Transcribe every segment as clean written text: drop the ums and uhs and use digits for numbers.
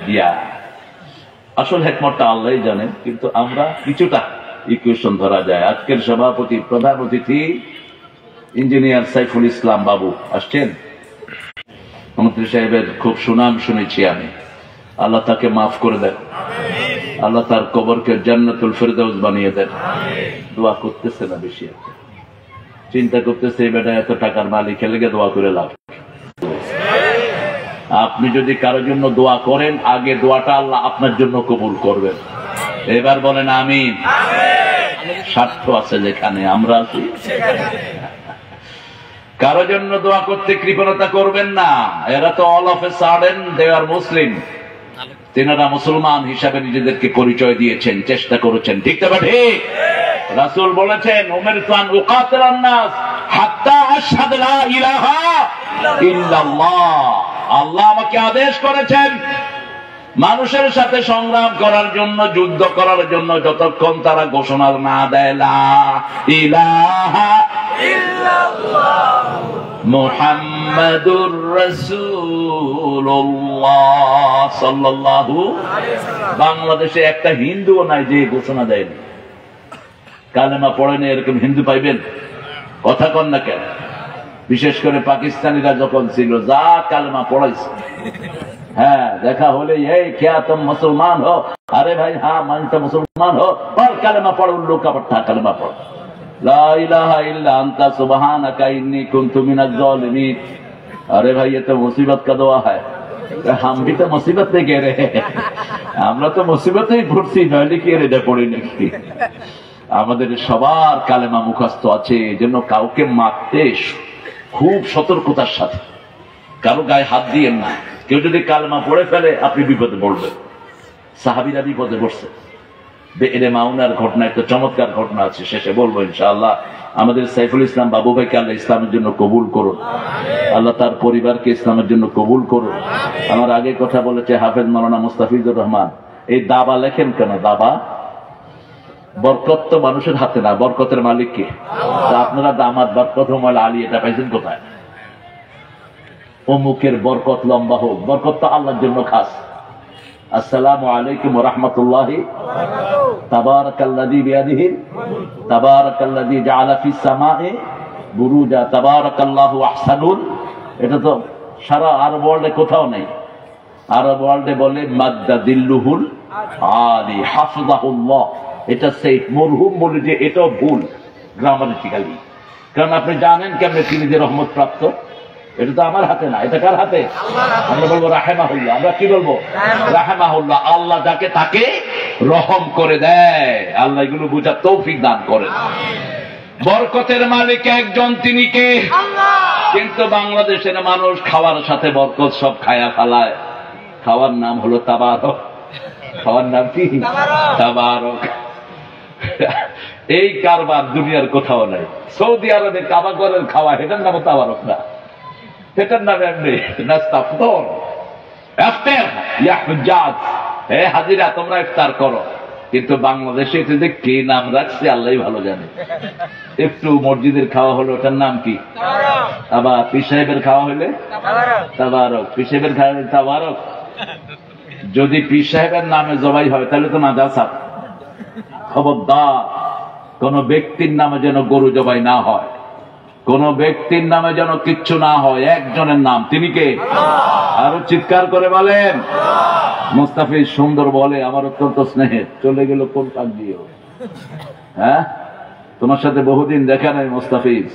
দিয়া। আসল হেকমতটা আল্লাহই জানেন, কিন্তু আমরা কিছুটা ইকুয়েশন ধরা যায়। আজকের সভাপতি প্রধান অতিথি ইঞ্জিনিয়ার সাইফুল ইসলাম বাবু আসছেন। মন্ত্রী সাহেবের খুব সুনাম শুনেছি আমি। আল্লাহ তাকে মাফ করে দেন, আল্লাহ তার কবরকে জান্নাতুল ফেরদাউস বানিয়ে দেন। দোয়া করতেছে না বেশি, চিন্তা করতেছে বেটা এত টাকার মালিক, লেগে দোয়া করে লাভ। আপনি যদি কারোর জন্য দোয়া করেন, আগে দোয়াটা আল্লাহ আপনার জন্য কবুল করবেন। এবার বলেন আমিন। স্বার্থ আছে যেখানে, আমরা আছি। কারো জন্য দোয়া করতে কৃপণতা করবেন না। এরা তো অল অফ এ সাডেন দে আর মুসলিম। তেনারা মুসলমান হিসাবে নিজেদেরকে পরিচয় দিয়েছেন, চেষ্টা করেছেন। ঠিক তো ঠিক? রাসূল বলেছেন উমিরতু আন উকাতিলান নাস হাত্তা আশহাদু লা ইলাহা ইল্লাল্লাহ। আল্লাহ আমাকে আদেশ করেছেন মানুষের সাথে সংগ্রাম করার জন্য, যুদ্ধ করার জন্য, যতক্ষণ তারা ঘোষণা না দেয় লা ইলাহা ইল্লাল্লাহ মুহাম্মাদুর রাসূলুল্লাহ সাল্লাল্লাহু আলাইহি ওয়াসাল্লাম। বাংলাদেশে একটা হিন্দুও নাই যে ঘোষণা দেয়নি, কালেমা পড়েনি। এরকম হিন্দু পাইবেন? কথা কন না কেন? বিশেষ করে পাকিস্তানিরা যখন ছিল, যা কালেমা পড়াইছে, হ্যাঁ দেখা হলে এই क्या तुम मुसलमान हो? अरे भाई हाँ मैं तो मुसलमान हो। और कलमा पढ़, उल्लू का पट्टा कलमा पढ़, ला इलाहा इल्ला अंता सुबहानका इन्नी कुन्तु मिनज़ ज़ालिमीन। अरे भाई ये तो मुसीबत का दुआ है। हम भी तो मुसीबत में गिरे हैं, আমরা তো মুসিবতেই পড়ছি, নইলে কি এর এটা পড়ি নাকি? আমাদের সবার কালেমা মুখস্থ আছে, এজন্য কাউকে মারতে খুব সতর্কতার সাথে, কারো গায়ে হাত দিয়েন না। কেউ যদি কালেমা পড়ে ফেলে আপনি বিপদে পড়বেন। সাহাবীরা বিপদে পড়ছে। বেরে মাউনার ঘটনা একটা চমৎকার ঘটনা আছে, শেষে বলবো ইনশাআল্লাহ। আমাদের সাইফুল ইসলাম বাবু ভাইকে আল্লাহ ইসলামের জন্য কবুল করুন, আল্লাহ তার পরিবারকে ইসলামের জন্য কবুল করুন। আমার আগে কথা বলেছে হাফেজ মাওলানা মুস্তাফিজুর রহমান। এই দাবা লেখেন কেন? দাবা বরকত তো মানুষের হাতে না, বরকতের মালিক কে? আপনারা দামাত বরকত মাল আলী এটা পাইছেন কোথায়? অমুকের বরকত লম্বা হোক, বরকত তো আল্লাহর জন্য খাস। আসসালামু আলাইকুম ওয়া রাহমাতুল্লাহি তাবারাকাল্লাযী বিয়াদিহি তাবারাকাল্লাযী জাআলা ফিস সামাই বুরুজা তাবারাকাল্লাহু আহসানুল। এটা তো সারা আরব ওয়ার্ল্ডে কোথাও নেই। আরব ওয়ার্ল্ডে বলে মাদ্দা দিল্লুহুল আলী হাফিজাহুল্লাহ। এটা সেই মরহুম বলে যে এটাও ভুল গ্রামাটিক্যালি, কারণ আপনি জানেন কেমনে তিনি যে রহমত প্রাপ্ত। এটা তো আমার হাতে না, এটা কার হাতে? আমরা বলবো রাহেমাহুল্লাহ। আমরা কি বলবো? রাহেমাহুল্লাহ। আল্লাহ যাকে তাকে রহম করে দেয়। আল্লাহ এগুলো বুঝার তৌফিক দান করেন। বরকতের মালিক একজন, তিনি কে? আল্লাহ। কিন্তু বাংলাদেশের মানুষ খাওয়ার সাথে বরকত সব খায়া ফেলায়। খাওয়ার নাম হলো তাবারক। খাওয়ার নাম কি? তাবারক। এই কারবার দুনিয়ার কোথাও নাই। সৌদি আরবে কাবা ঘরের খাওয়া, এটার নাম তাবারক না, এটার নাম এমনি নাস্তা ফুতর ইফতার ইয়া হুজ্জাজ। হে হাজিরা তোমরা ইফতার করো। কিন্তু বাংলাদেশে এটা যে কি নাম রাখছে আল্লাহই ভালো জানে। একটু মসজিদের খাওয়া হলো, ওটার নাম কি? তাবারক। আবার পীর সাহেবের খাওয়া হলে তাবারক। পীর সাহেবের খাওয়া হলে তাবারক। যদি পীর সাহেবের নামে জবাই হয় তাহলে তো নাজাসাত। খবরদার, কোন ব্যক্তির নামে যেন গরু জবাই না হয়, কোন ব্যক্তির নামে যেন কিচ্ছু না হয়। একজনের নাম, তিনি কে? আরো চিৎকার করে বলেন। মুস্তাফিজ সুন্দর বলে, আমার অত্যন্ত স্নেহের। চলে গেল কোন কাজ দিয়ে? হ্যাঁ, তোমার সাথে বহুদিন দেখা নাই মুস্তাফিজ।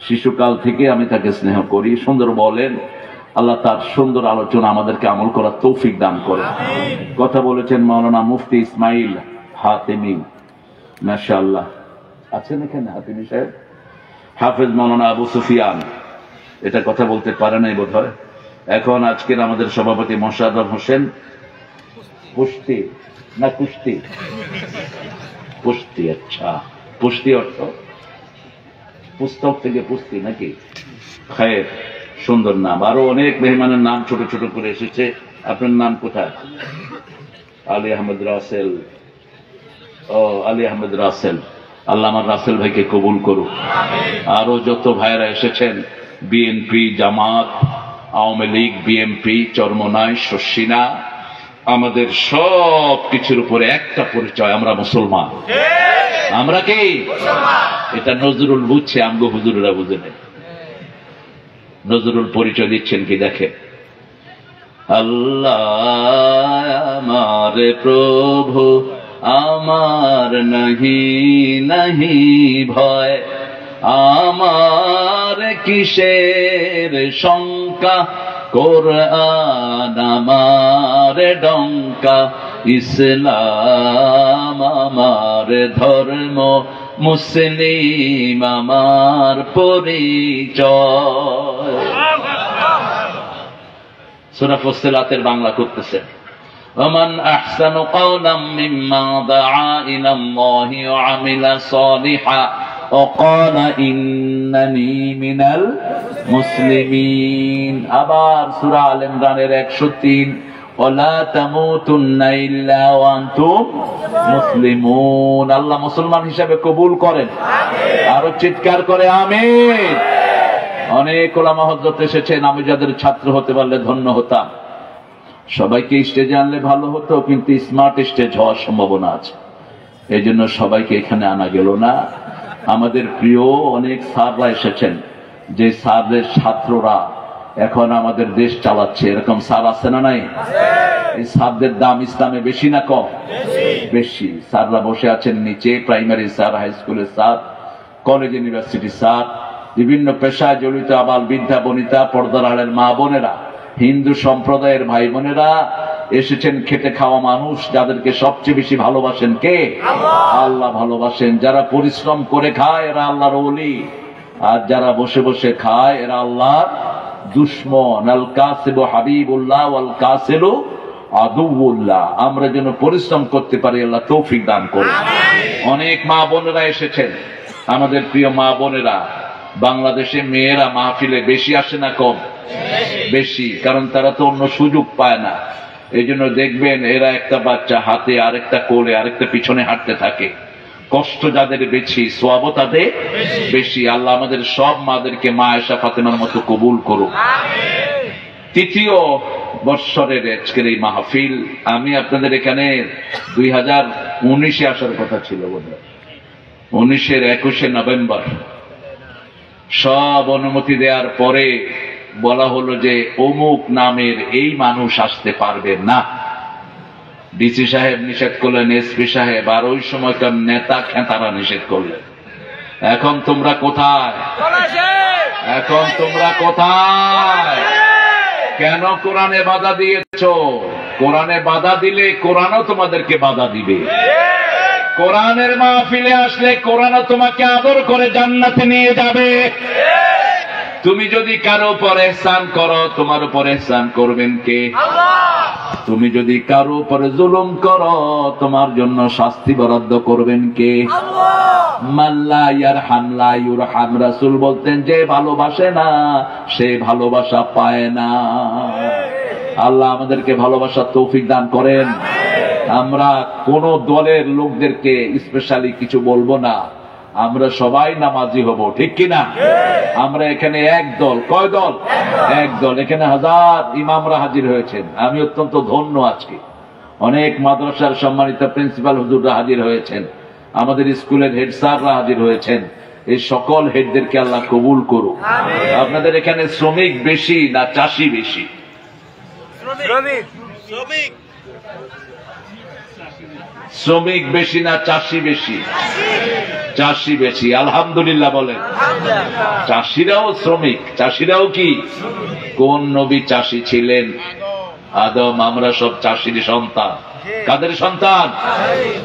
শিশুকাল থেকে আমি তাকে স্নেহ করি। সুন্দর বলেন। আল্লাহ তার সুন্দর আলোচনা আমাদেরকে আমল করার তৌফিক দান করে। কথা বলেছেন মাওলানা মুফতি ইসমাইল হাতেমি, মাশাআল্লাহ। আছেন এখানে হাতেমি সাহেব? হাফেজ মাওলানা আবু সুফিয়ান, এটা কথা বলতে পারে নাই বোধ হয়। এখন আজকের আমাদের সভাপতি মোশাররফ হোসেন। পুষ্টি না কুস্তি? পুষ্টি। আচ্ছা, পুষ্টি অর্থ পুস্তক থেকে পুষ্টি নাকি? খায়ের, সুন্দর নাম। আরো অনেক মেহমানের নাম ছোট ছোট করে এসেছে। আপনার নাম কোথায়? আলী আহমেদ রাসেল। ও আলী আহমেদ রাসেল। আল্লাহ আমার রাসেল ভাইকে কবুল করুক। আরো যত ভাইরা এসেছেন, বিএনপি, জামাত, আওয়ামী লীগ, বিএমপি, চরমনাই, শর্ষিনা, আমাদের সব কিছুর উপরে একটা পরিচয়, আমরা মুসলমান। আমরা কি? এটা নজরুল বুঝছে, আমগো হুজুরেরা বুঝে নেই। নজরুল পরিচয় দিচ্ছেন কি দেখেন, আল্লাহ আমার প্রভু, আমার নাহি নাহি ভয়, আমার কিসের শঙ্কা, কোরআন আমার ডঙ্কা, ইসলাম আমার ধর্ম, মুসলিম আমার পরিচয়। সূরা ফুসসিলাতের বাংলা করতেছেন, ওমান আহসানু কাওলাম মিম্মা দাআ ইলাল্লাহি ওয়া আমিলা সালিহা ওয়া ক্বালা ইন্নানী মিনাল মুসলিমিন। আবার সূরা আল ইমরানের 103, ওয়ালা তামুতুন্না ইল্লা ওয়া আনতুম মুসলিমুন। আল্লাহ মুসলমান হিসেবে কবুল করেন, আরো চিৎকার করে আমিন। অনেক ওলামা হযরত এসেছেন, আমি যাদের ছাত্র হতে পারলে ধন্য হতাম। সবাইকে স্টেজে আনলে ভালো হতো, কিন্তু স্মার্ট স্টেজ হওয়ার সম্ভাবনা আছে, এই জন্য সবাইকে এখানে আনা গেল না। আমাদের প্রিয় অনেক স্যাররা এসেছেন, যে স্যারদের ছাত্ররা এখন আমাদের দেশ চালাচ্ছে, এরকম স্যার আছে না নাই? এই স্যারদের দাম ইসলামে বেশি না কম? বেশি। স্যাররা বসে আছেন নিচে, প্রাইমারি স্যার, হাই স্কুলের স্যার, কলেজ ইউনিভার্সিটি স্যার, বিভিন্ন পেশায় জড়িত আবাল বৃদ্ধা বনিতা, পর্দার আড়ের মা বোনেরা, হিন্দু সম্প্রদায়ের ভাই বোনেরা এসেছেন। খেটে খাওয়া মানুষ, যাদেরকে সবচেয়ে বেশি ভালোবাসেন কে? আল্লাহ ভালোবাসেন। যারা পরিশ্রম করে খায় এরা আল্লাহর ওলি, আর যারা বসে বসে খায় এরা আল্লাহর দুশমন। আল কাসিবু হাবিবুল্লাহ ওয়াল কাসিলু আদুউল্লাহ। আমরা যেন পরিশ্রম করতে পারি, আল্লাহ তৌফিক দান করুন। অনেক মা বোনেরা এসেছেন, আমাদের প্রিয় মা বোনেরা। বাংলাদেশে মেয়েরা মাহফিলে বেশি আসে না কম? বেশি, কারণ তারা তো অন্য সুযোগ পায় না। এই জন্য দেখবেন এরা একটা বাচ্চা হাতে, আরেকটা কোলে, আরেকটা পিছনে হাঁটতে থাকে। কষ্ট যাদের বেশি, সওয়াবও তাদের বেশি। আল্লাহ আমাদের সব মাদেরকে মা আয়েশা ফাতেমার মতো কবুল করুন। তৃতীয় বৎসরের আজকের এই মাহফিল, আমি আপনাদের এখানে 2019-এ আসার কথা ছিল, বোধহয় 19-এর 21শে নভেম্বর। সব অনুমতি দেওয়ার পরে বলা হলো যে অমুক নামের এই মানুষ আসতে পারবে না। ডিসি সাহেব নিষেধ করলেন, এসপি সাহেব, আর ওই সময়কার নেতা খেতারা নিষেধ করলেন। এখন তোমরা কোথায়? এখন তোমরা কোথায়? কেন কোরআনে বাধা দিয়েছ? কোরআনে বাধা দিলে কোরআনও তোমাদেরকে বাধা দিবে। কোরআনের মাহফিলে আসলে কোরআনও তোমাকে আদর করে জান্নাতে নিয়ে যাবে। তুমি যদি কারো উপর ইহসান করো, তোমার উপর ইহসান করবেন কে? আল্লাহ। তুমি যদি কারো উপরে জুলুম করো, তোমার জন্য শাস্তি বরাদ্দ করবেন কে? আল্লাহ। মাল্লা ইয়ারহাম লা ইউরহাম। রাসূল বলতেন, যে ভালোবাসে না সে ভালোবাসা পায় না। আল্লাহ আমাদেরকে ভালোবাসার তৌফিক দান করেন। আমরা কোন দলের লোকদেরকে স্পেশালি কিছু বলবো না, আমরা সবাই নামাজি হব, ঠিক কিনা? আমরা এখানে এক দল। কয় দল? এক দল। এখানে হাজার ইমামরা হাজির হয়েছেন, আমি অত্যন্ত ধন্য আজকে। অনেক মাদ্রাসার সম্মানিত প্রিন্সিপাল হুজুররা হাজির হয়েছেন, আমাদের স্কুলের হেড স্যাররা হাজির হয়েছেন। এই সকল হেডদেরকে আল্লাহ কবুল করুক। আপনাদের এখানে শ্রমিক বেশি না চাষি বেশি? শ্রমিক বেশি না চাষি বেশি? চাষি বেশি। আলহামদুলিল্লাহ বলেন। চাষিরাও শ্রমিক, চাষিরাও কি? কোন নবী চাষি ছিলেন? আদম। আমরা সব চাষির সন্তান। কাদের সন্তান?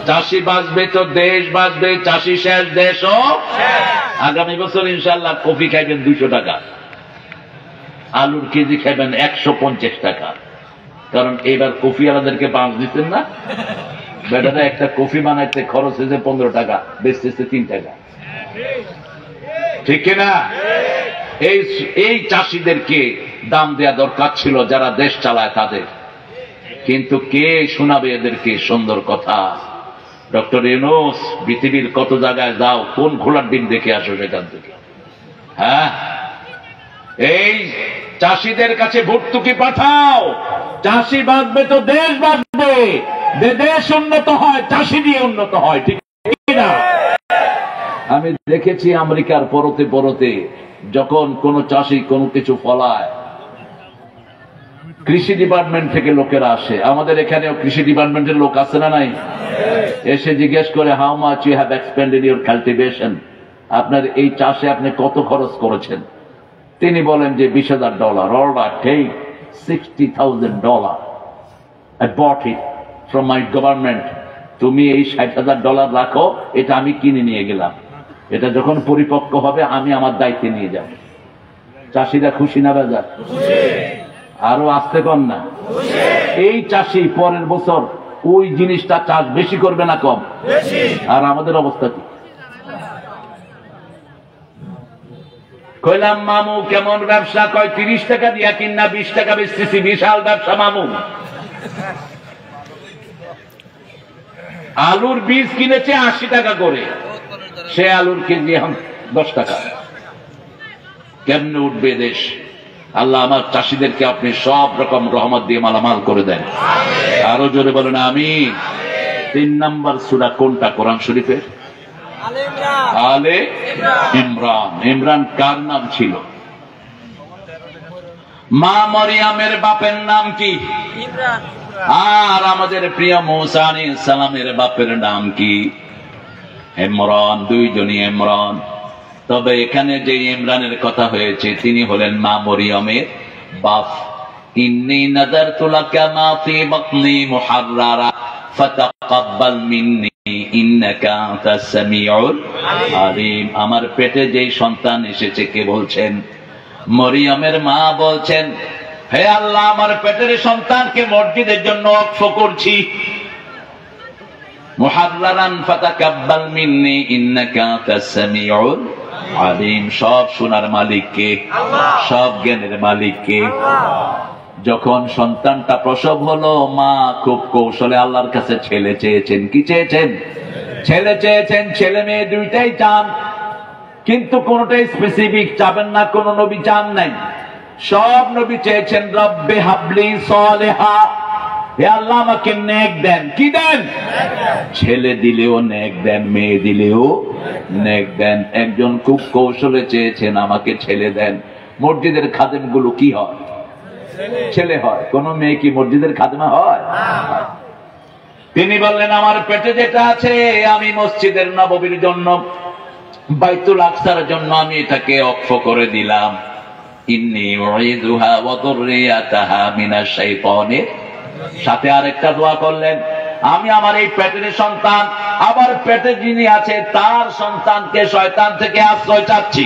চাষি বাঁচবে তো দেশ বাঁচবে, চাষি শেষ দেশও। আগামী বছর ইনশাআল্লাহ কফি খাইবেন 200 টাকা, আলুর কেজি খাইবেন 150 টাকা। কারণ এবার কফি আলাদেরকে 5 দিচ্ছেন না, বেটারা একটা কফি বানাইতে খরচ হয়েছে 15 টাকা, বেচতেছে 3 টাকা, ঠিক কিনা? এই চাষিদেরকে দাম দেয়া দরকার ছিল, যারা দেশ চালায় তাদের। কিন্তু কে শোনাবে এদেরকে সুন্দর কথা? ডক্টর ইউনূস, পৃথিবীর কত জায়গায় যাও, কোন ঘোড়ার ডিম দেখে আসো সেখান থেকে। হ্যাঁ, এই চাষিদের কাছে ভর্তুকি পাঠাও, চাষি বাঁচবে তো দেশ বাঁচবে। দেশ উন্নত হয় চাষি দিয়ে উন্নত হয়, ঠিক না? আমি দেখেছি আমেরিকার পরতে পরতে যখন কোন চাষি কোনো কিছু ফলায়, কৃষি ডিপার্টমেন্ট থেকে লোকেরা আসে। আমাদের এখানেও কৃষি ডিপার্টমেন্টের লোক আছে না নাই? এসে জিজ্ঞেস করে, how much you have expended your cultivation, আপনার এই চাষে আপনি কত খরচ করেছেন? তিনি বলেন যে $20,000। Alright, take $60,000, I bought it from my government. তুমি এই $60,000 রাখো, এটা আমি কিনে নিয়ে গেলাম, এটা যখন পরিপক্ক হবে আমি আমার দায়িত্বে নিয়ে যাব। চাষিরা খুশি না বাজার? আরো আসতে কম না? এই চাষি পরের বছর ওই জিনিসটা চাষ বেশি করবে না কম? আর আমাদের অবস্থা কি? কইলাম, মামু কেমন ব্যবসা? কয় 30 টাকা দিয়া কিনা 20 টাকা বেচতেছি, বিশাল ব্যবসা মামু। আলুর বীজ কিনেছে 80 টাকা করে, সে আলুর কেজি এখন 10 টাকা। কেমনে উঠবে দেশ? আল্লাহ আমার চাষিদেরকে আপনি সব রকম রহমত দিয়ে মালামাল করে দেন। আরো জোরে বলেন আমিন। 3 নম্বর সূরা কোনটা কোরআন শরীফের? আলে ইমরান। ইমরান কার নাম ছিল? মা মরিয়মের বাপের নাম কি? আর আমাদের প্রিয় মূসা আলাইহিস সালামের বাপের নাম কি? ইমরান। দুইজনই ইমরান। তবে এখানে যে ইমরানের কথা হয়েছে তিনি হলেন মা মরিয়মের বাপ। ইন্নী নাযারতু লাকা মা ফি বাতনি মুহাররারা ফাতাকাব্বাল মিন্নি ইন্নাকা আনতাস সামিউল আলিম। আমার পেটে যেই সন্তান এসেছে কে বলছেন? মরিয়মের মা বলছেন, হে আল্লাহ, আমার পেটের সন্তানকে মসজিদের জন্য ওয়াকফ করছি। মুহাররারান ফাতাকাব্বাল মিন্নি ইন্নাকা আনতাস সামিউল আলিম। সব শোনার মালিক কে? সব জ্ঞানের মালিক কে? যখন সন্তানটা প্রসব হলো, মা খুব কৌশলে আল্লাহর কাছে ছেলে চেয়েছেন। কি চেয়েছেন? ছেলে চেয়েছেন। ছেলে মেয়ে দুইটাই চান, কিন্তু কোনটাই স্পেসিফিক চাবেন না, কোন নবী চান নাই। সব নবী চেয়েছেন রব্বে হাবলি সালেহা, হে আল্লাহ আমাকে নেক দেন। কি দেন? ছেলে দিলেও নেক দেন, মেয়ে দিলেও নেক দেন। একজন খুব কৌশলে চেয়েছেন আমাকে ছেলে দেন। মসজিদের খাদেম গুলো কি হয়? ছেলে হয়। কোন মেয়ে কি মসজিদের খাদেমা হয়? তিনি বললেন, আমার পেটে যেটা আছে আমি মসজিদের নববীর জন্য, বাইতুল আকসার জন্য আমি এটাকে ওয়াকফ করে দিলাম। ইন্নী উঈযুহা ওয়া যুররিয়াতাহা মিনাশ শাইতানির। সাথে আরেকটা দোয়া করলেন, আমি আমার এই পেটের সন্তান, আবার পেটে যিনি আছে তার সন্তানকে শয়তান থেকে আশ্রয় চাচ্ছি।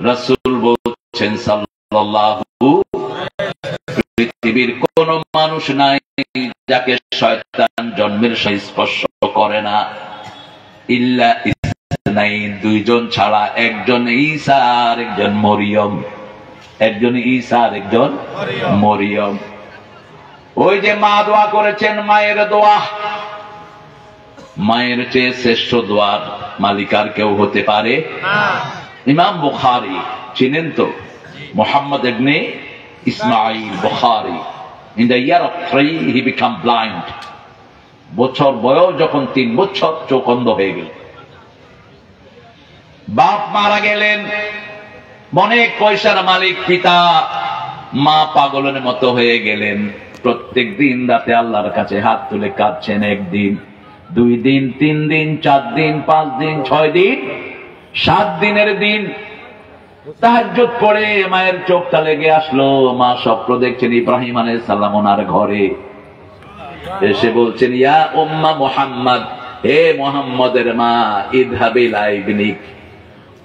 রাসূল বলছেন সাল্লাল্লাহু, পৃথিবীর কোন মানুষ নাই যাকে শয়তান জন্মের সময় স্পর্শ করে না, ইল্লা ইসনাইন, দুইজন ছাড়া, একজন ঈসা আর একজন মরিয়ম। একজন ঈসা আর একজন মরিয়ম। ওই যে মা দোয়া করেছেন, মায়ের দোয়া, মায়ের চেয়ে শ্রেষ্ঠ দোয়ার মালিক আর কেউ হতে পারে? ইমাম বুখারী চিনেন তো? মুহাম্মদ ইবনে Ismail Bukhari, in the year of 3 he became blind. বছর বয়স যখন 3 বছর, চোখ অন্ধ হয়ে গেল। বাপ মারা গেলেন, অনেক পয়সার মালিক পিতা, মা পাগলের মতো হয়ে গেলেন। প্রত্যেক দিন রাতে আল্লাহর কাছে হাত তুলে কাঁদছেন। 1 দিন, 2 দিন, 3 দিন, 4 দিন, 5 দিন, 6 দিন, 7 দিনের দিন তাহাজ্জুদ পড়ে মায়ের চোখটা লেগে আসলো। মা স্বপ্ন দেখছেন ইব্রাহিম আলাইহিস সালাম ওনার ঘরে এসে বলছেন, ইয়া উম্মা মুহাম্মদ, হে মুহাম্মদের মা, ইযহাবি ইলা ইবনিক,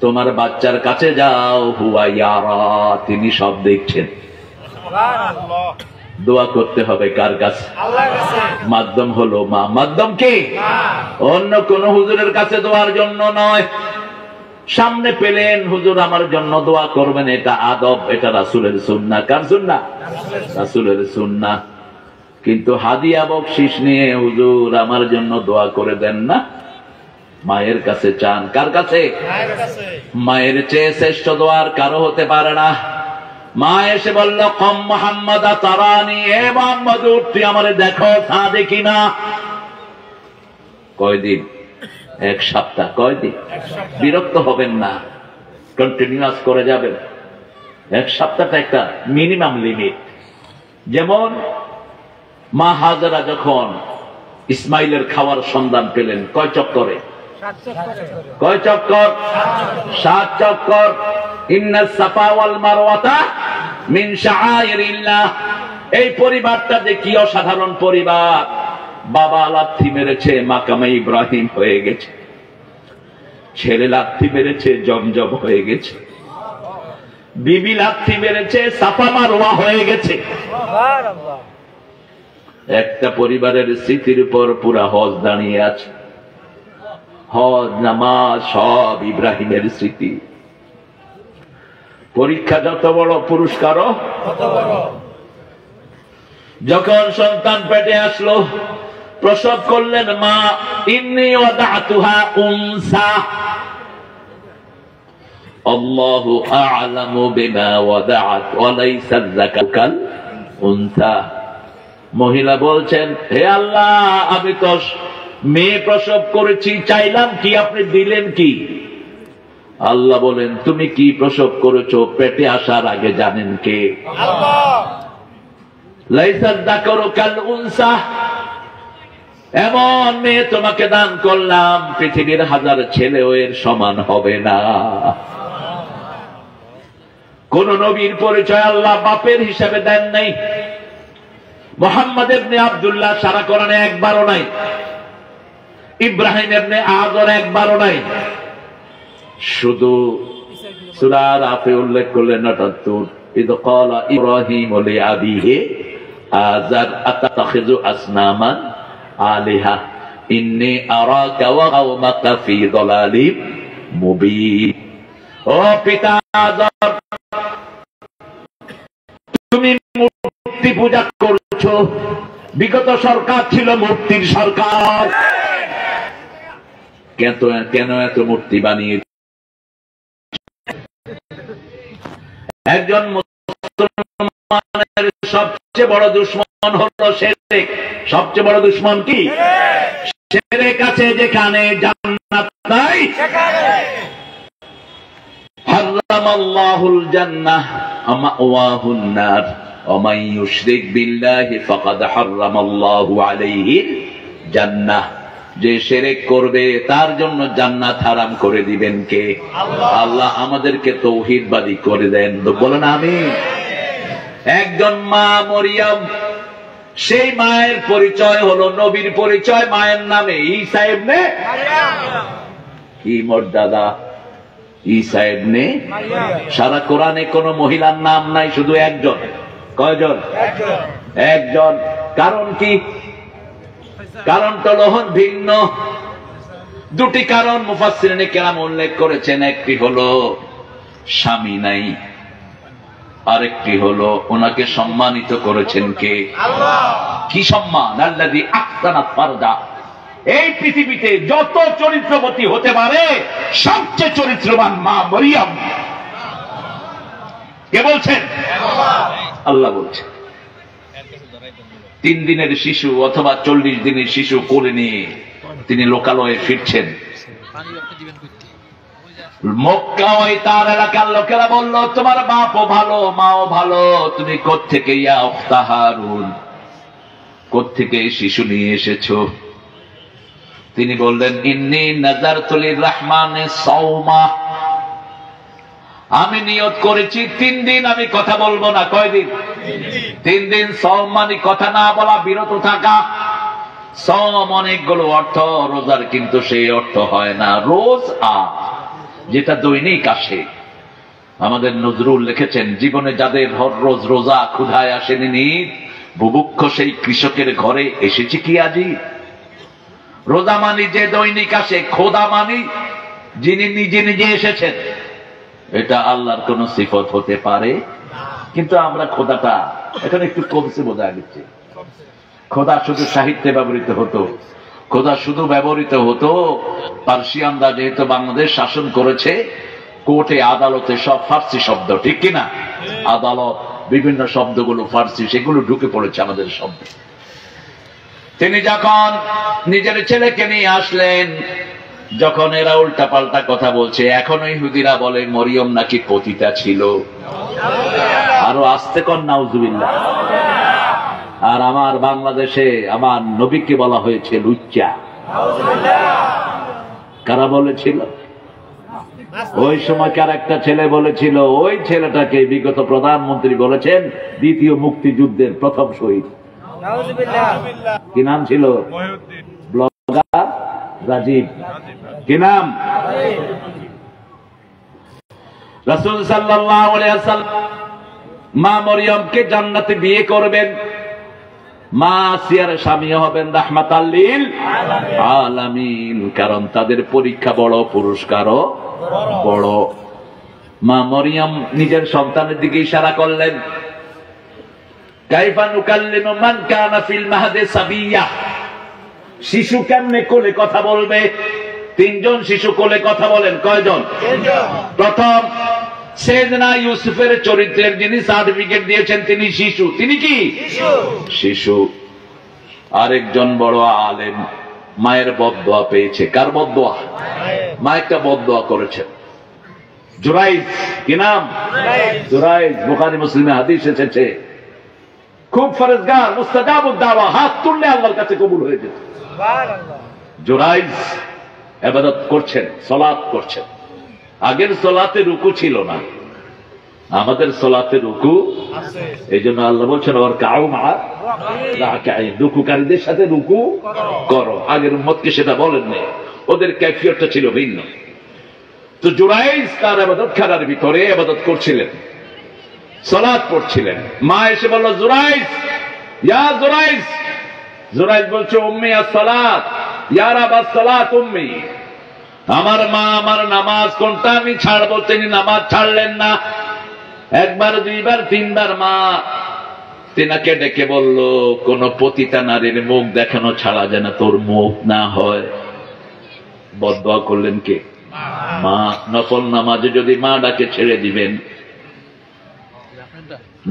তোমার বাচ্চার কাছে যাও, হুয়া ইয়ারা, তিনি সব দেখছেন। সুবহানাল্লাহ। দোয়া করতে হবে কার কাছে? আল্লাহর কাছে। মাধ্যম হলো মা। মাধ্যম কি? অন্য কোন হুজুরের কাছে দোয়ার জন্য নয়। সামনে পেলেন, হুজুর আমার জন্য দোয়া করবেন, এটা আদব, এটা রাসূলের সুন্নাহ। কার সুন্নাহ? রাসূলের সুন্নাহ। কিন্তু হাদিয়া বকশিশ নিয়ে হুজুর আমার জন্য দোয়া করে দেন না, মায়ের কাছে চান। কার কাছে? মায়ের চেয়ে শ্রেষ্ঠ দোয়ার কারো হতে পারে না। মা এসে বলল, কম মুহাম্মদ তারানি, হে মুহাম্মদ তুই আমারে দেখো, তা দেখি না। কয়দিন? এক সপ্তাহ। কয়দিন? বিরক্ত হবেন না, কন্টিনিউয়াস করে যাবেন। এক সপ্তাহটা একটা মিনিমাম লিমিট। যেমন মা হাজেরা যখন ইসমাইলের খাওয়ার সন্ধান পেলেন, কয় চক্করে? কয় চক্কর? 7 চক্কর। ইন্নাস সাফা ওয়াল মারওয়াতা মিন শাআইরিল্লাহ। এই পরিবারটা যে কি অসাধারণ পরিবার। বাবা লাথি মেরেছে, মাকামে ইব্রাহিম হয়ে গেছে। ছেলে লাথি মেরেছে, জমজম হয়ে গেছে। বিবি লাথি মেরেছে, সাফা মারওয়া হয়ে গেছে। একটা পরিবারের স্মৃতির উপর পুরা হজ দাঁড়িয়ে আছে। হজ, নামাজ সব ইব্রাহিমের স্মৃতি। পরীক্ষা যত বড়, পুরস্কারও তত বড়। যখন সন্তান পেটে আসলো, প্রসব করলেন মা, ইন্নী ওয়াদাতুহা উনসা, আল্লাহু আ'লামু বিমা ওয়াদাআত ওয়া লাইসা যাকারু কাল উনসা। মহিলা বলছেন, হে আল্লাহ, আমি তো মেয়ে প্রসব করেছি, চাইলাম কি, আপনি দিলেন কি? আল্লাহ বলেন, তুমি কি প্রসব করেছো পেটে আসার আগে জানেন কে? আল্লাহ। লাইসা যাকারু কাল উনসা, এমন মেয়ে তোমাকে দান করলাম, পৃথিবীর 1000 ছেলেও এর সমান হবে না। কোন নবীর পরিচয় আল্লাহ বাপের হিসাবে দেন নাই। মুহাম্মদ ইবনে আব্দুল্লাহ সারা কোরআনে একবারও নাই। ইব্রাহিম ইবনে আযর একবারও নাই। শুধু সূরা আরাফে উল্লেখ করলেন 78, ইদ ক্বালা ইব্রাহিম লিআবিহি আযার আতাতাখিযু আসনামান আলিহা ইন্নী আরাকা ওয়া কওমাকা ফি যালালিম মুবিন। ও পিতা আযর, তুমি মূর্তি পূজা করছো। বিগত সরকার ছিল মূর্তির সরকার। কেন এত মূর্তি বানিয়ে? একজন মুসলমানের সবচেয়ে বড় দুশমন হলো শিরক। সবচেয়ে বড় দুশমন কি? শিরক আছে যেখানে, জান্নাত নাই সেখানে। হারামাল্লাহুল জান্নাহ ওয়া মাওয়াহুন নার ওয়া মান ইউশরিক বিল্লাহি ফাকাদ হারামাল্লাহু আলাইহিল জান্নাহ। যে শিরক করবে তার জন্য জান্নাত হারাম করে দিবেন কে? আল্লাহ। আল্লাহ আমাদেরকে তৌহিদবাদী করে দেন, বলেন আমিন। একজন মা মরিয়ম, সেই মায়ের পরিচয় হলো নবীর পরিচয় মায়ের নামে, ঈসা ইবনে মারইয়াম। কি মর্যাদা! ঈসা ইবনে মারইয়াম। সারা কোরআনে কোন মহিলার নাম নাই, শুধু একজন। কয়জন? একজন। কারণ কি? কারণটা লোহন ভিন্ন। দুটি কারণ মুফাসসিরিনে কেরাম উল্লেখ করেছেন। একটি হলো স্বামী নাই, আরেকটি হলো ওনাকে সম্মানিত করেছেন কে? আল্লাহ। কি সম্মান? আল্লাযী আহসানাত ফারজা। এই পৃথিবীতে যত চরিত্রবতী হতে পারে সবচেয়ে চরিত্রবান মা মরিয়ম। কে বলছেন? আল্লাহ বলছেন। 3 দিনের শিশু অথবা 40 দিনের শিশু কোলে নিয়ে তিনি লোকালয়ে ফিরছেন। মক্কা ওই তার এলাকার লোকেরা বলল, তোমার বাপও ভালো, মাও ভালো, তুমি কোত্থেকে ইয়া উখতা হারুন, কোত্থেকে শিশু নিয়ে এসেছো? তিনি বললেন, ইন্নী নাযারতু লিররহমানি সাওমা, আমি নিয়ত করেছি 3 দিন আমি কথা বলবো না। কয়দিন? 3 দিন। সাওম মানে কথা না বলা, বিরত থাকা। সাওম অনেকগুলো অর্থ, রোজার কিন্তু সেই অর্থ হয় না। রোজ যেটা দৈনিক আসে। আমাদের নজরুল লিখেছেন, জীবনে যাদের রোজ রোজা ক্ষুধায় আসেনি নিত, বুভুক্ষ সেই কৃষকের ঘরে এসেছে কি আজি। রোজা মানি যে দৈনিক আসে, খোদা মানি যিনি নিজে নিজে এসেছেন। এটা আল্লাহর কোন সিফত হতে পারে? কিন্তু আমরা খোদাটা এখন একটু কমছে বোঝা গেছে। খোদা শুধু সাহিত্যে ব্যবহৃত হতো, খোদা শুধু ব্যবহৃত হতো পার্সিয়ানরা যেহেতু বাংলাদেশ শাসন করেছে, কোর্টে আদালতে সব ফার্সি শব্দ, ঠিক কিনা? আদালত, বিভিন্ন শব্দগুলো ফার্সি, সেগুলো ঢুকে পড়েছে আমাদের শব্দ। তিনি যখন নিজের ছেলেকে নিয়ে আসলেন, যখন এরা উল্টা পাল্টা কথা বলছে, এখন ইহুদিরা বলে মরিয়ম নাকি পতিতা ছিল। আরো আস্তে কর নাউজুবিল্লাহ। আর আমার বাংলাদেশে আমার নবীকে বলা হয়েছে লুচ্চা। কারা বলেছিল? ওই সময়কার একটা ছেলে বলেছিল, ওই ছেলেটাকে বিগত প্রধানমন্ত্রী বলেছেন দ্বিতীয় মুক্তিযুদ্ধের প্রথম শহীদ। কি নাম ছিল? ব্লগার রাজীব। কি নাম? রাসূল সাল্লাল্লাহু আলাইহি ওয়াসাল্লাম মা মরিয়মকে জান্নাতে বিয়ে করবেন, মা আসিয়ার স্বামী হবেন রাহমাতাল লিল আলামিন। কারণ তাদের পরীক্ষা বড়, পুরস্কারও বড়। মা মরিয়ম নিজের সন্তানের দিকে ইশারা করলেন, কাইফা নুকাল্লিমু মান কানা ফিল মাহদি সাবিয়্যা। শিশু কেমনে কোলে কথা বলবে? তিনজন শিশু কোলে কথা বলেন। কয়জন? প্রথম সাইয়েদনা ইউসুফের চরিত্রের যিনি সার্টিফিকেট দিয়েছেন তিনি শিশু। তিনি কি শিশু? আরেকজন বড় আলেম মায়ের বদদোয়া পেয়েছে। কার বদদোয়া? মা একটা বদদোয়া করেছেন। জুরাইজ। কি নাম? জুরাইজ। বুখারী মুসলিমে হাদিস এসেছে, খুব ফরজগার, মুস্তাজাবুদ দাওয়া, হাত তুললে আল্লাহর কাছে কবুল হয়ে যেত। জুরাইজ ইবাদত করছেন, সালাত করছেন। আগের সালাতে রুকু ছিল না, আমাদের সালাতে রুকু আছে। এইজন্য আল্লাহ বলছেন ওর কাউ মা রাকাঈন, রুকুকারীদের সাথে রুকু করো। আগের উম্মতকে সেটা বলেন না, ওদের কাইফিয়তটা ছিল ভিন্ন। তো জুরাইজ তার ইবাদত খানার ভিতরে ইবাদত করছিলেন, সালাত পড়ছিলেন। মা এসে বলল, জুরাইজ, ইয়া জুরাইজ। জুরাইজ বলছে, উম্মি আস-সালাত, ইয়া রাব আস-সালাত উম্মি। আমার মা, আমার নামাজ কোনটা আমি ছাড়বো? তিনি নামাজ ছাড়লেন না। একবার, দুইবার, তিনবার মা তিনাকে ডেকে বলল, কোন পতিতা নারীর মুখ দেখানো ছাড়া যেন তোর মুখ না হয়। বদদোয়া করলেন কে? মা। নফল নামাজে যদি মা ডাকে ছেড়ে দিবেন।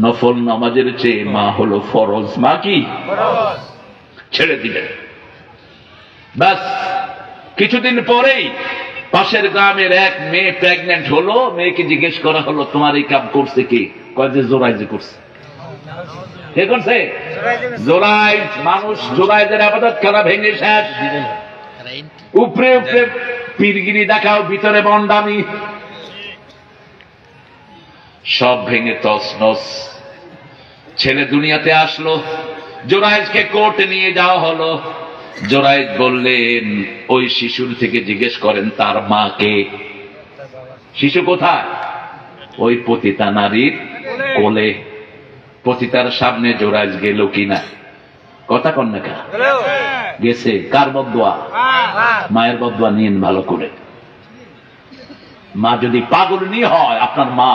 নফল নামাজের চেয়ে মা হলো ফরজ। মা কি? ছেড়ে দিবেন। ব্যাস কিছুদিন পরেই পাশের গ্রামের এক মেয়ে প্রেগনেন্ট হলো। মেয়েকে জিজ্ঞেস করা হলো, তোমার এই কাম করছে কি? কয় যে জোরাইজ করছে। কে করছে? জোরাইজ। মানুষ জোরাইজের ইবাদত করা ভেঙে শেষ। উপরে উপরে পীরগিরি দেখাও, ভিতরে বন্ডামি, সব ভেঙে তছনছ। ছেলে দুনিয়াতে আসলো, জোরাইজকে কোর্টে নিয়ে যাওয়া হলো। জোরাইজ বললেন, ওই শিশুর থেকে জিজ্ঞেস করেন তার মাকে। শিশু কোথায়? ওই পতিতা নারীর কোলে। পতিতার সামনে জোরাইজ গেল কিনা? কথা কন না কা? গেছে। কার বদদোয়া? মায়ের বদদোয়া নিয়েন ভালো করে। মা যদি পাগলনি হয়, আপনার মা,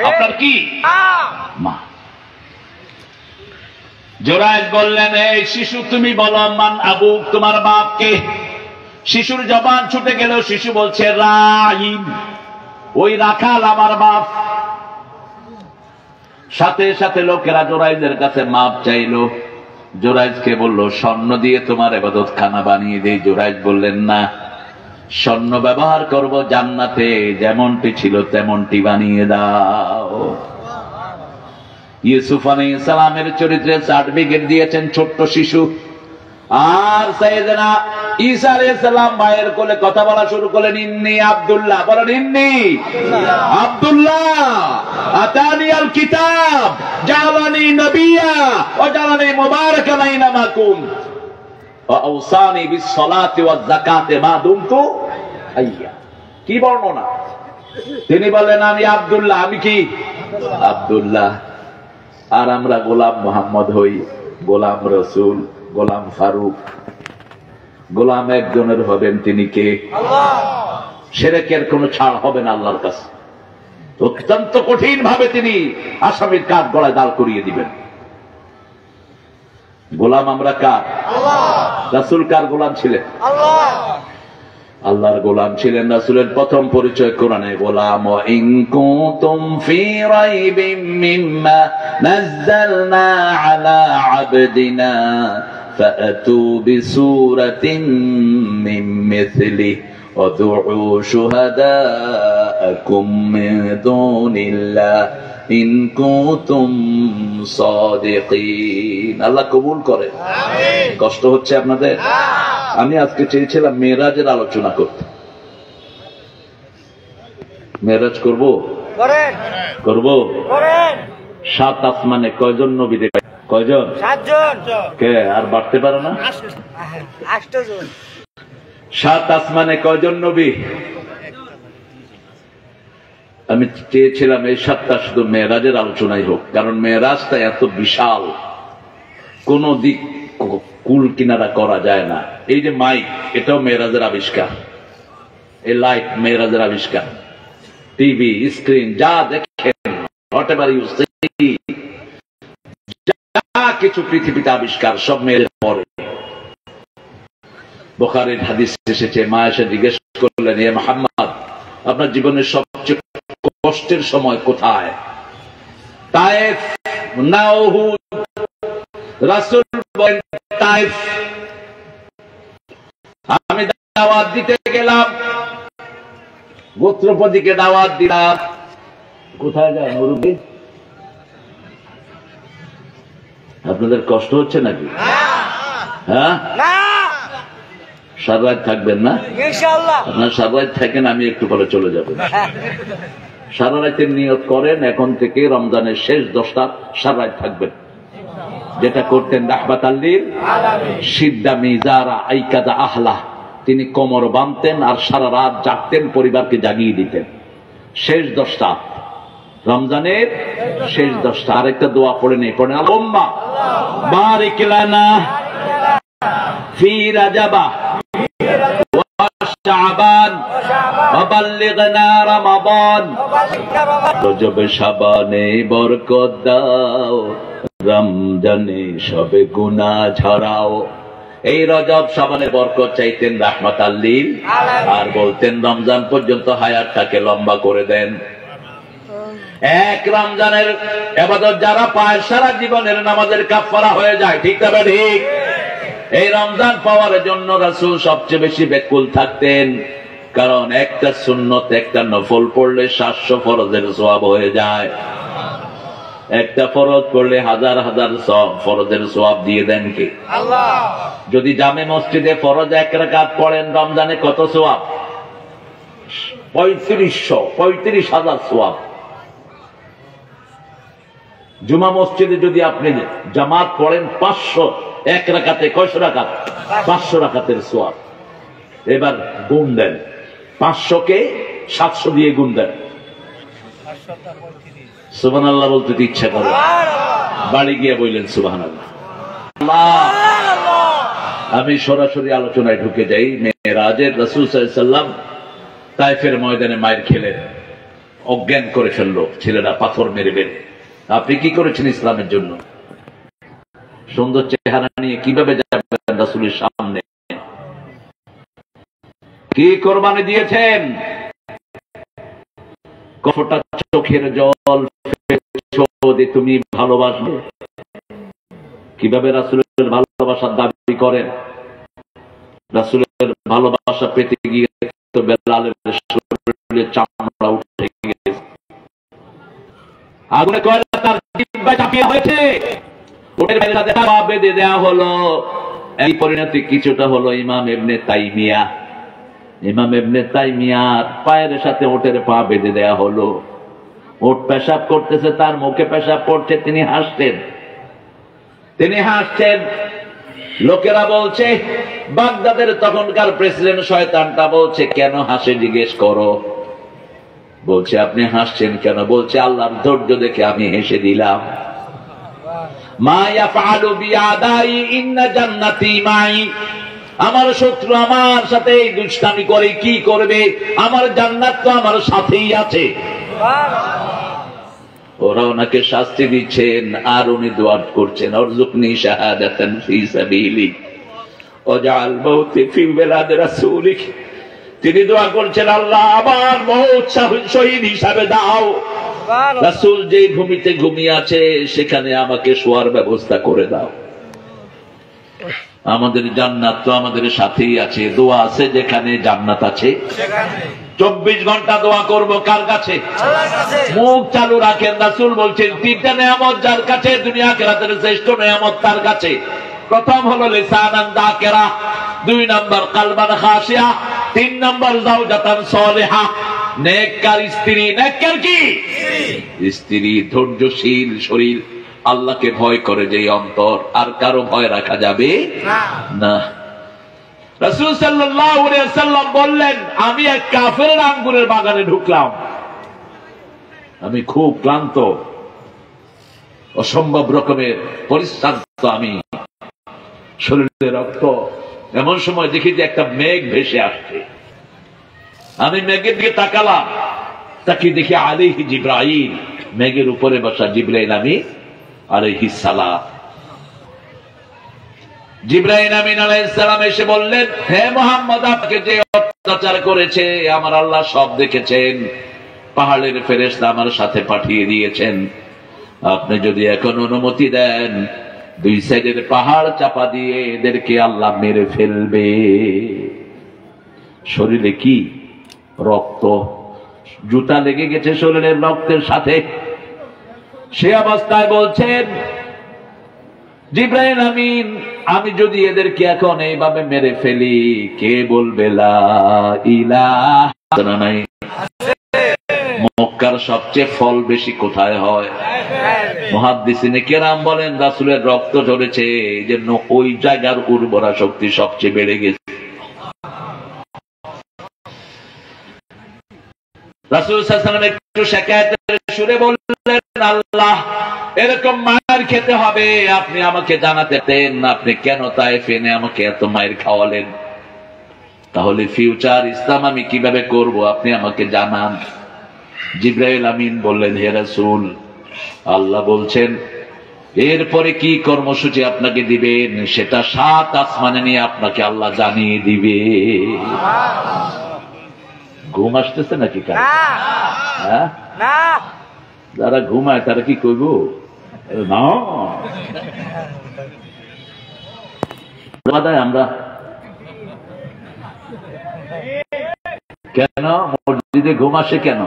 আপনার কি মা। জোরাইজ বললেন, এই শিশু তুমি বলো মান আবুক, তোমার বাপকে। শিশুর জবান ছুটে গেল, শিশু বলছে রাঈন, ওই রাখাল আমার বাপ। সাথে সাথে লোকেরা জোরাইজের কাছে মাপ চাইল। জোরাইজকে বলল, স্বর্ণ দিয়ে তোমার ইবাদত খানা বানিয়ে দেই। জোরাইজ বললেন, না, স্বর্ণ ব্যবহার করব জান্নাতে, যেমনটি ছিল তেমনটি বানিয়ে দাও। ইউসুফ আলাইহিস সালামের চরিত্রে সার্টিফিকেট দিয়েছেন ছোট্ট শিশু। আর সাইয়েদনা ঈসা আলাইহিস সালাম মায়ের কোলে কথা বলা শুরু করলেন, ইন্নী আব্দুল্লাহ। বলেন, ইন্নী আব্দুল্লাহ, আতানি আল কিতাব, জাআলানি নবিয়্যা ওয়া জাআলানি মুবারাকান আইনামা কুনতু ওয়া আওসানি বিস সালাতি ওয়াজ যাকাতি মা দুমতু হাইয়া। কি বর্ণনা! তিনি বলেন, আমি আব্দুল্লাহ। আমি কি? আব্দুল্লাহ। আর আমরা গোলাম মোহাম্মদ হই, গোলাম রসুল, গোলাম ফারুক। গোলাম একজনের হবেন, তিনি কে? শিরকের কোনো ছাড় হবে না আল্লাহর কাছে। অত্যন্ত কঠিন ভাবে তিনি আসামির কাঠ গলায় দাঁড় করিয়ে দিবেন। গোলাম আমরা কার? রাসূল কার গোলাম ছিলেন? আল্লাহর গোলাম ছিলেন। রাসূলের প্রথম পরিচয় কোরআনে গোলাম। ওয়া ইন কুনতুম ফি রাইবিম মিম্মা নাযালনা আলা আবদিনা ফাআতু বিসূরাতিন মিন মিছলিহি ওয়াদউ শুহাদাআকুম মিন দুনিল্লাহ ইন কুনতুম সাদিকিন। আল্লাহ কবুল করে। আমিন। কষ্ট হচ্ছে আপনাদের? আমি আজকে চেয়েছিলাম মেরাজের আলোচনা করতে। মেরাজ করব? করব। 7 আসমানে কয়জন নবী দেখে? কয়জন? 7 জন। কে আর বাড়তে পারে না? 8 জন। 7 আসমানে কয়জন নবী? আমি চেয়েছিলাম এই 7টা শুধু মেরাজের আলোচনাই হোক, কারণ মেরাজটা এত বিশাল, কোন দিক কুল কিনারা করা যায় না। এই যে মাইক, এটাও মেরাজের আবিষ্কার। এই লাইট মেরাজের আবিষ্কার। টিভি স্ক্রিন যা দেখেন, হোয়াটএভার ইউ সি, যা কিছু পৃথিবীতে আবিষ্কার সব মেরাজের পরে। বুখারীর হাদিস এসেছে, মা এসে জিজ্ঞেস করলেন, হে মুহাম্মদ, আপনার জীবনের সবচেয়ে কষ্টের সময় কোথায়? তায়েফ না উহুদ? রাসূল বলেন তায়েফ। আমি দাওয়াত দিতে গেলাম, গোত্রপতিকে দাওয়াত দিলাম। কোথায় যায় মুরব্বি? আপনাদের কষ্ট হচ্ছে নাকি? হ্যাঁ, সারা রাত থাকবেন না? ইনশাআল্লাহ। আপনারা সারা রাত থাকেন, আমি একটু পরে চলে যাব। সারা রাতের নিয়ত করেন, এখন থেকে রমজানের শেষ 10টা সারা রাত থাকবেন। যেটা করতেন রাহমাতাল লিল আলামিন, সিদ্দা মিজারা আইকাদা আহলা, তিনি কোমর বাঁধতেন আর সারা রাত জাগতেন, পরিবারকে জাগিয়ে দিতেন। শেষ 10টা রমজানের শেষ 10টা। আরেকটা দোয়া পড়ে নেই, পড়েন আল্লাহুম্মা বারিক লানা ফি রাজাবা ওয়া শাবান ওয়া বাল্লিগনা রমাদান। রজব শাবানে বরকত দাও, রমজানে সবে গুনাহ ঝরাও। এই রজব শাবানে বরকত চাইতেন রাহমাতাল লিল আলামিন, আর বলতেন রমজান পর্যন্ত হায়াতটাকে লম্বা করে দেন। এক রমজানের ইবাদত যারা পায়, সারা জীবনের নামাজের কাফারা হয়ে যায়। ঠিক না ঠিক? এই রমজান পাওয়ার জন্য রাসূল সবচেয়ে বেশি ব্যাকুল থাকতেন, কারণ একটা সুন্নত, একটা নফল পড়লে 700 ফরজের সওয়াব হয়ে যায়। একটা ফরজ পড়লে হাজার হাজার ফরজের সওয়াব দিয়ে দেন কে? আল্লাহ। যদি জামে মসজিদে ফরজ 1 রাকাত পড়েন, রমজানে কত সওয়াব? 35,000 সওয়াব। জুমা মসজিদে যদি আপনি জামাত পড়েন 500, 1 রাকাতে কয়শো রাকাত? 500 রাকাতের সওয়াব। এবার গুণ দেন, 500 কে 700 দিয়ে গুণ দেন। সুবহানাল্লাহ বলতে ইচ্ছা করে, বাড়ি গিয়ে বললেন সুবহানাল্লাহ। আমি সরাসরি আলোচনায় ঢুকে যাই। মেরাজের রাসূল সাল্লাল্লাহু আলাইহি ওয়াসাল্লাম তায়েফের ময়দানে মায়ের খেলেন, অজ্ঞান করে ফেললো ছেলেরা, পাথর মেরে বেড়ে। আপনি কি করেছেন ইসলামের জন্য? সুন্দর চেহারা নিয়ে কিভাবে যাবেন রাসূলের সামনে? কি কোরবানি দিয়েছেন? কতটা চোখের জল ফেলে তুমি ভালোবাসবে? কিভাবে রাসূলের ভালোবাসার দাবি করেন? রাসূলের ভালোবাসা পেতে গিয়ে তো বেলালের শরীরে চামড়া উঠে গেছে, আগুনে কয়লা তার জিহ্বায় চাপিয়ে হয়েছে, ওটের বেলা দেওয়া বেঁধে দেওয়া হলো। এই পরিণতি কিছুটা হলো ইমাম ইবনে তাইমিয়া। ইমাম ইবনে তাইমিয়ার পায়ের সাথে ওটের পা বেঁধে দেওয়া হলো। ওট পেশাব করতেছে, তার মুখে পেশাব পড়ছে, তিনি হাসছেন। লোকেরা বলছে, বাগদাদের তখনকার প্রেসিডেন্ট শয়তানটা বলছে, কেন হাসে জিজ্ঞেস করো। বলছে আপনি হাসছেন কেন? বলছে আল্লাহর ধৈর্য দেখে আমি হেসে দিলাম। মা ইয়াফআলু বিআদাই ইন্না জান্নাতি মাই। আমার শত্রু আমার সাথে এই দুষ্টামি করে, কি করবে? আমার জান্নাত তো আমার সাথেই আছে। ওরা ওনাকে শাস্তি দিচ্ছেন, আর উনি দোয়া করছেন, অরজুকনি শাহাদাতান ফি সাবিলিক ওয়াজআল মাউতি ফি বিলাদ রাসূলিক। তিনি দোয়া করছেন, আল্লাহ আমার মওত শহীদ হিসাবে দাও। রাসূল যেই ভূমিতে ঘুমিয়ে আছে সেখানে আমাকে শোয়ার ব্যবস্থা করে দাও। আমাদের জান্নাত তো আমাদের সাথেই আছে, দোয়া আছে যেখানে জান্নাত আছে। 24 ঘন্টা দোয়া করব কার কাছে? মুখ চালু রাখেন। রাসূল বলছেন, তিনটা নেয়ামত যার কাছে, দুনিয়া আখিরাতের শ্রেষ্ঠ নেয়ামত তার কাছে। প্রথম হলো লিসানান যাকিরা, 2 নম্বর কলবান খাশিয়া, 3 নম্বর যাওজাতান সালিহা, নেককার স্ত্রী। নেককার কি? স্ত্রী, ধৈর্যশীল শরীর, আল্লাহকে ভয় করে যে অন্তর, আর কারো ভয় রাখা যাবে না। রাসূল সাল্লাল্লাহু আলাইহি ওয়াসাল্লাম বললেন, আমি এক কাফেরের আঙ্গুরের বাগানে ঢুকলাম, আমি খুব ক্লান্ত, অসম্ভব রকমের পরিশ্রান্ত, আমি শরীরে রক্ত। এমন সময় দেখি যে একটা মেঘ ভেসে আসছে। আমি মেঘের দিকে তাকালাম, তাকে দেখি আলাইহি জিবরাইল, মেঘের উপরে বসা জিবরাইল আমিন আলাইহিস সালাম। জিবরাইল আমিন আলাইহিস সালাম এসে বললেন, হে মুহাম্মদ, আপনাকে যে অত্যাচার করেছে আমার আল্লাহ সব দেখেছেন, পাহাড়ের ফেরেশতা আমার সাথে পাঠিয়ে দিয়েছেন। আপনি যদি এখন অনুমতি দেন, 2 সাইডের পাহাড় চাপা দিয়ে এদেরকে আল্লাহ মেরে ফেলবে। শরীরে কি রক্ত, জুতা লেগে গেছে শরীরের রক্তের সাথে। সে অবস্থায় বলছেন জিবরাইল আমিন, আমি যদি এদেরকে এখন এইভাবে মেরে ফেলি, কে বলবে লা ইলাহা নাই? মক্কার সবচেয়ে ফল বেশি কোথায় হয়? মুহাদ্দিসিনে কেরাম বলেন, রাসূলের রক্ত ঝরেছে, এই জন্য ওই জায়গার উর্বরা শক্তি সবচেয়ে বেড়ে গেছে। রাসূল সাল্লাল্লাহু আলাইহি ওয়াসাল্লাম একটু শিকায়তের সুরে বললেন, আল্লাহ এরকম মার খেতে হবে, আপনি আমাকে জানাতে দেন, আপনি কেন তায়েফে এনে আমাকে এত মায়ের খাওয়ালেন? তাহলে ফিউচার ইসলাম আমি কিভাবে করব, আপনি আমাকে জানান। জিবরাইল আমিন বললেন, হে রাসূল, আল্লাহ বলছেন এরপরে কি কর্মসূচি আপনাকে দিবেন সেটা 7 আসমানে নিয়ে আপনাকে আল্লাহ জানিয়ে দিবে। ঘুম আসতেছে নাকি? হ্যাঁ, যারা ঘুমায় তারা কি করবো না? আমরা কেন মসজিদে ঘুম আসে কেন?